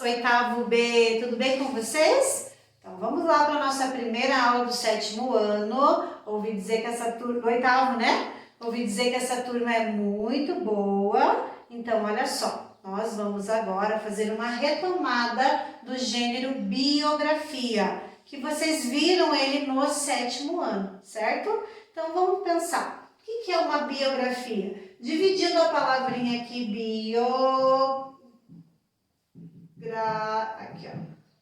oitavo B, tudo bem com vocês? Então vamos lá para a nossa primeira aula do 7º ano. Ouvi dizer que essa turma, oitavo, né? Ouvi dizer que essa turma é muito boa. Então olha só, nós vamos agora fazer uma retomada do gênero biografia, que vocês viram ele no 7º ano, certo? Então vamos pensar, o que é uma biografia? Dividindo a palavrinha aqui, aqui, ó.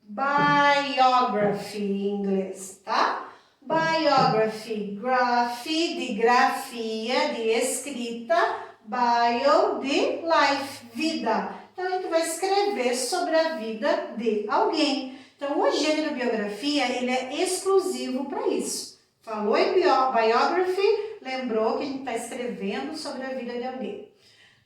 Biography em inglês, tá? Biography, graphy de grafia, de escrita, bio de life, vida. Então a gente vai escrever sobre a vida de alguém. Então o gênero biografia, ele é exclusivo para isso. Falou em biography, lembrou que a gente está escrevendo sobre a vida de alguém.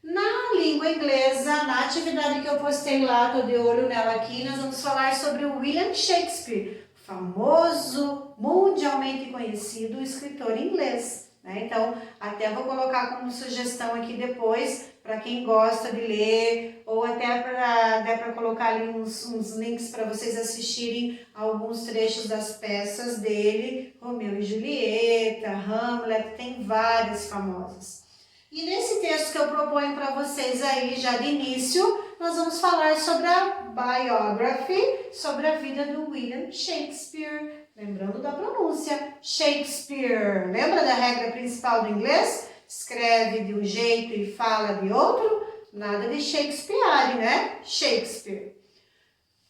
Na língua inglesa, na atividade que eu postei lá, tô de olho nela aqui, nós vamos falar sobre o William Shakespeare, famoso, mundialmente conhecido escritor inglês, né? Então, até vou colocar como sugestão aqui depois, para quem gosta de ler, ou até para colocar ali uns links para vocês assistirem alguns trechos das peças dele, Romeu e Julieta, Hamlet, tem várias famosas. E nesse texto que eu proponho para vocês aí, já de início, nós vamos falar sobre a biography, sobre a vida do William Shakespeare. Lembrando da pronúncia, Shakespeare. Lembra da regra principal do inglês? Escreve de um jeito e fala de outro? Nada de Shakespeare, né? Shakespeare.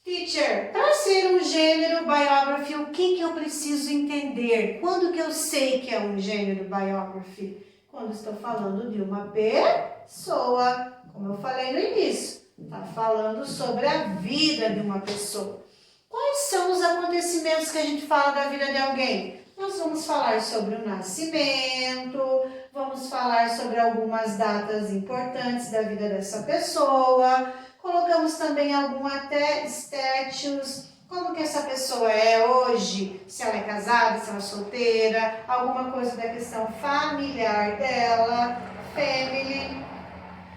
Teacher, para ser um gênero biography, o que eu preciso entender? Quando que eu sei que é um gênero biography? Quando estou falando de uma pessoa, como eu falei no início, está falando sobre a vida de uma pessoa. Quais são os acontecimentos que a gente fala da vida de alguém? Nós vamos falar sobre o nascimento, vamos falar sobre algumas datas importantes da vida dessa pessoa, colocamos também algum até status, como que essa pessoa é hoje, se ela é casada, se ela é solteira, alguma coisa da questão familiar dela, family.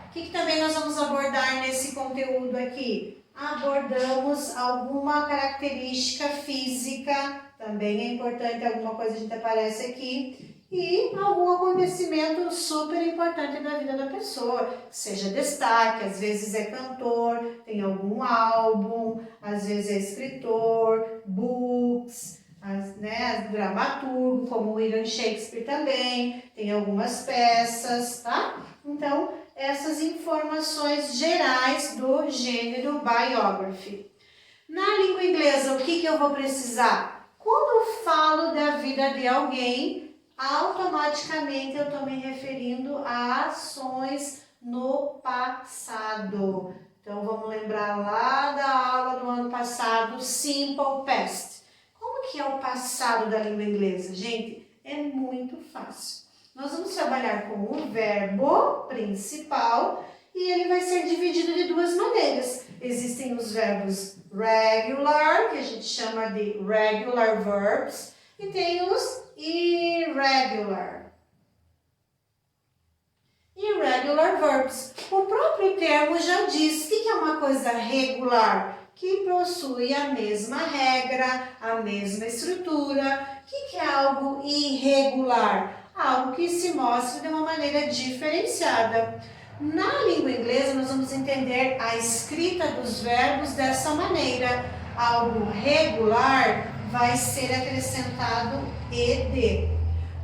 O que também nós vamos abordar nesse conteúdo aqui? Abordamos alguma característica física, também é importante, alguma coisa a gente aparece aqui, e algum acontecimento super importante da vida da pessoa, seja destaque, às vezes é cantor, tem algum álbum, às vezes é escritor, books, dramaturgo, como William Shakespeare também, tem algumas peças, tá? Então, essas informações gerais do gênero biography. Na língua inglesa, o que eu vou precisar? Quando eu falo da vida de alguém, automaticamente eu estou me referindo a ações no passado. Então, vamos lembrar lá da aula do ano passado, Simple Past. Como que é o passado da língua inglesa? Gente, é muito fácil. Nós vamos trabalhar com o verbo principal e ele vai ser dividido de duas maneiras. Existem os verbos regular, que a gente chama de regular verbs, e tem os irregular. Irregular verbs. O próprio termo já diz que é uma coisa regular, que possui a mesma regra, a mesma estrutura. O que é algo irregular? Algo que se mostra de uma maneira diferenciada. Na língua inglesa, nós vamos entender a escrita dos verbos dessa maneira. Algo regular vai ser acrescentado ed.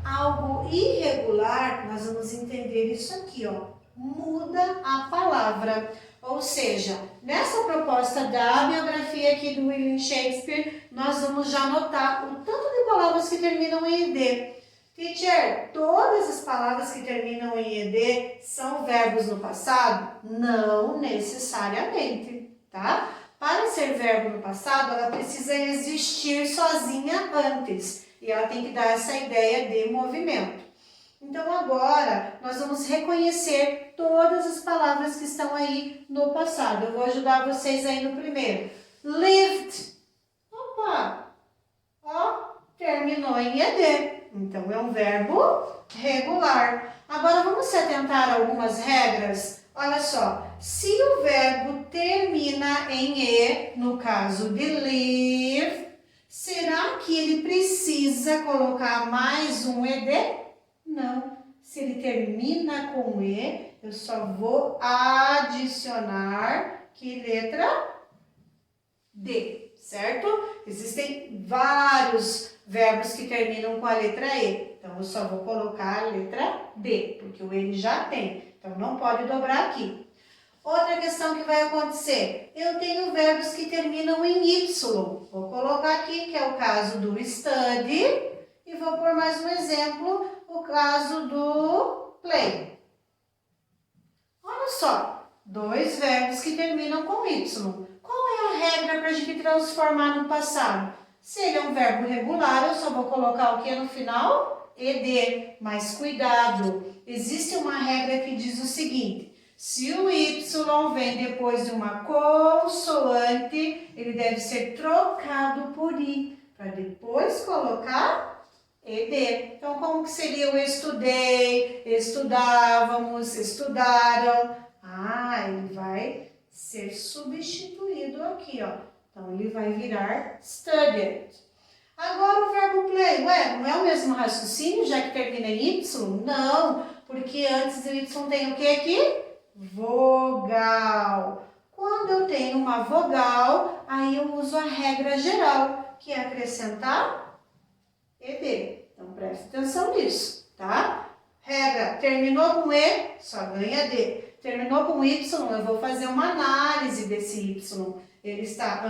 Algo irregular, nós vamos entender isso aqui, ó. Muda a palavra. Ou seja, nessa proposta da biografia aqui do William Shakespeare, nós vamos já notar o tanto de palavras que terminam em ed. Teacher, todas as palavras que terminam em ed são verbos no passado? Não necessariamente, tá? Para ser verbo no passado, ela precisa existir sozinha antes. E ela tem que dar essa ideia de movimento. Então agora, nós vamos reconhecer todas as palavras que estão aí no passado. Eu vou ajudar vocês aí no primeiro. Lived. Opa! Ó, terminou em ed. Então, é um verbo regular. Agora, vamos se atentar a algumas regras, Olha só, se o verbo termina em E, no caso de live, será que ele precisa colocar mais um ED? Não. Se ele termina com E, eu só vou adicionar que letra? D, certo? Existem vários verbos que terminam com a letra E. Então, eu só vou colocar a letra D, porque o ele já tem. Então, não pode dobrar aqui. Outra questão que vai acontecer. Eu tenho verbos que terminam em Y. Vou colocar aqui, que é o caso do study. E vou pôr mais um exemplo, o caso do play. Olha só, dois verbos que terminam com Y. Qual é a regra para a gente transformar no passado? Se ele é um verbo regular, eu só vou colocar o que no final? ED. Mas cuidado, existe uma regra que diz o seguinte: se o Y vem depois de uma consoante, ele deve ser trocado por I, para depois colocar ED. Então, como que seria o estudei, estudávamos, estudaram? Ah, ele vai ser substituído aqui, ó. Então, ele vai virar studied. Agora o verbo play. Ué, não é o mesmo raciocínio, já que termina em Y? Não, porque antes do Y tem o que aqui? Vogal. Quando eu tenho uma vogal, aí eu uso a regra geral, que é acrescentar ED. Então, preste atenção nisso, tá? Regra, terminou com E, só ganha D. Terminou com Y, eu vou fazer uma análise desse Y. Ele está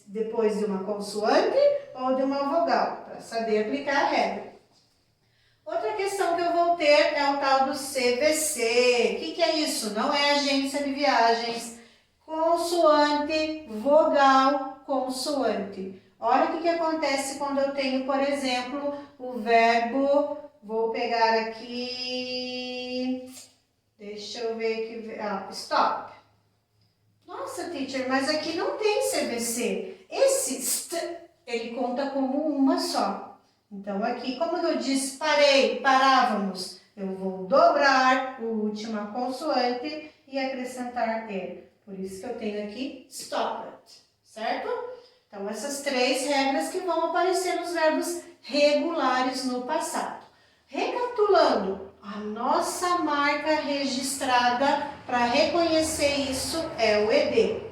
depois de uma consoante ou de uma vogal, para saber aplicar a regra. Outra questão que eu vou ter é o tal do CVC. O que é isso? Não é agência de viagens. Consoante, vogal, consoante. Olha o que acontece quando eu tenho, por exemplo, o verbo, vou pegar aqui, deixa eu ver aqui, stop. Nossa, teacher, mas aqui não tem CVC. Esse st, ele conta como uma só. Então, aqui, como eu disse, parei, parávamos, eu vou dobrar a última consoante e acrescentar E. Por isso que eu tenho aqui stopped, certo? Então, essas três regras que vão aparecer nos verbos regulares no passado. Recapitulando, a nossa marca registrada para reconhecer isso é o ED.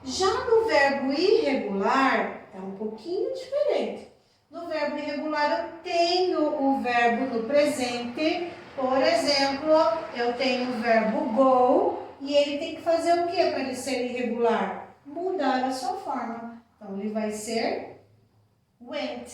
Já no verbo irregular, é um pouquinho diferente. No verbo irregular, eu tenho o verbo no presente. Por exemplo, eu tenho o verbo go e ele tem que fazer o que para ele ser irregular? Mudar a sua forma. Então, ele vai ser went.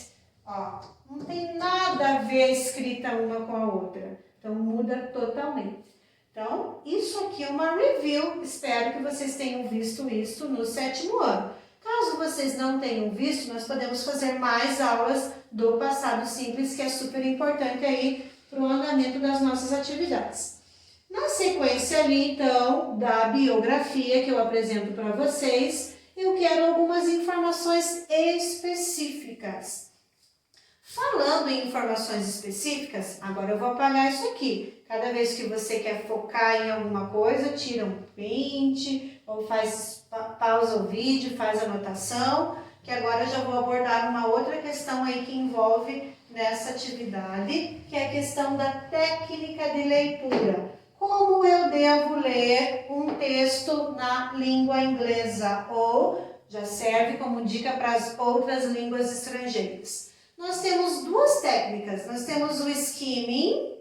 Ó, não tem nada a ver a escrita uma com a outra. Então, muda totalmente. Então, isso aqui é uma review. Espero que vocês tenham visto isso no 7º ano. Caso vocês não tenham visto, nós podemos fazer mais aulas do passado simples, que é super importante aí para o andamento das nossas atividades. Na sequência ali, então, da biografia que eu apresento para vocês, eu quero algumas informações específicas. Falando em informações específicas, agora eu vou apagar isso aqui. Cada vez que você quer focar em alguma coisa, tira um print ou pausa o vídeo, faz anotação, que agora eu já vou abordar uma outra questão aí que envolve nessa atividade, que é a questão da técnica de leitura. Como eu devo ler um texto na língua inglesa ou já serve como dica para as outras línguas estrangeiras. Nós temos duas técnicas, nós temos o skimming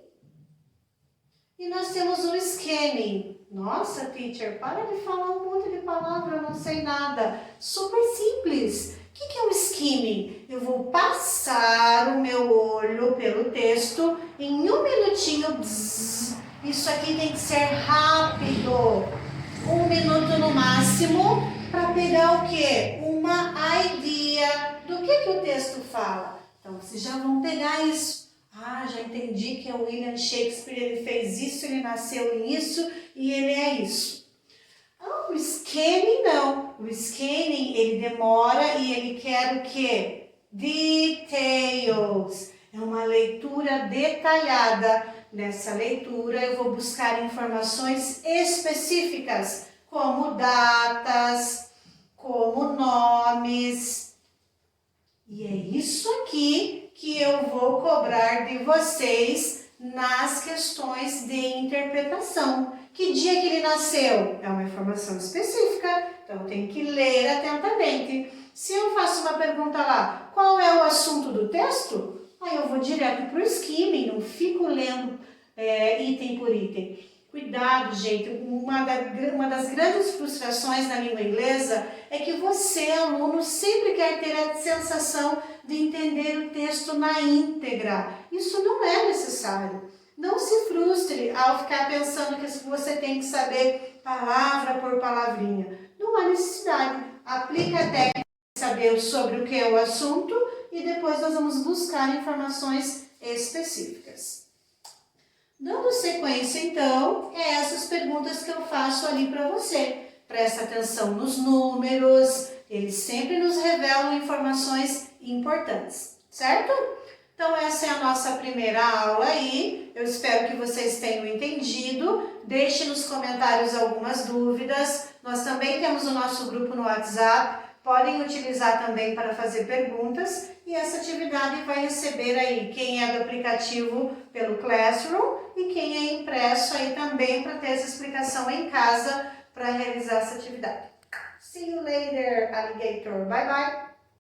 e nós temos o scanning. Nossa, teacher, para de falar um monte de palavra, eu não sei nada. Super simples. O que é o skimming? Eu vou passar o meu olho pelo texto em um minutinho. Bzz, isso aqui tem que ser rápido. 1 minuto no máximo, para pegar o quê? Uma ideia do que o texto fala. Então, vocês já vão pegar isso. Ah, já entendi que é o William Shakespeare, ele fez isso, ele nasceu nisso e ele é isso. Ah, o scanning não. O scanning, ele demora e ele quer o quê? Details. É uma leitura detalhada. nessa leitura eu vou buscar informações específicas, como datas, como nomes. E é isso aqui que eu vou cobrar de vocês nas questões de interpretação. Que dia que ele nasceu? É uma informação específica, então tem que ler atentamente. Se eu faço uma pergunta lá, qual é o assunto do texto? Aí eu vou direto para o skimming, não fico lendo item por item. Cuidado, gente, uma das grandes frustrações na língua inglesa é que você, aluno, sempre quer ter a sensação de entender o texto na íntegra. Isso não é necessário. Não se frustre ao ficar pensando que você tem que saber palavra por palavrinha. Não há necessidade. Aplica a técnica de saber sobre o que é o assunto e depois nós vamos buscar informações específicas. Dando sequência, então, é essas perguntas que eu faço ali para você. Presta atenção nos números, eles sempre nos revelam informações importantes, certo? Então, essa é a nossa primeira aula aí. Eu espero que vocês tenham entendido. Deixe nos comentários algumas dúvidas. Nós também temos o nosso grupo no WhatsApp. Podem utilizar também para fazer perguntas. E essa atividade vai receber aí quem é do aplicativo pelo Classroom e quem é impresso aí também para ter essa explicação em casa para realizar essa atividade. See you later, alligator. Bye, bye.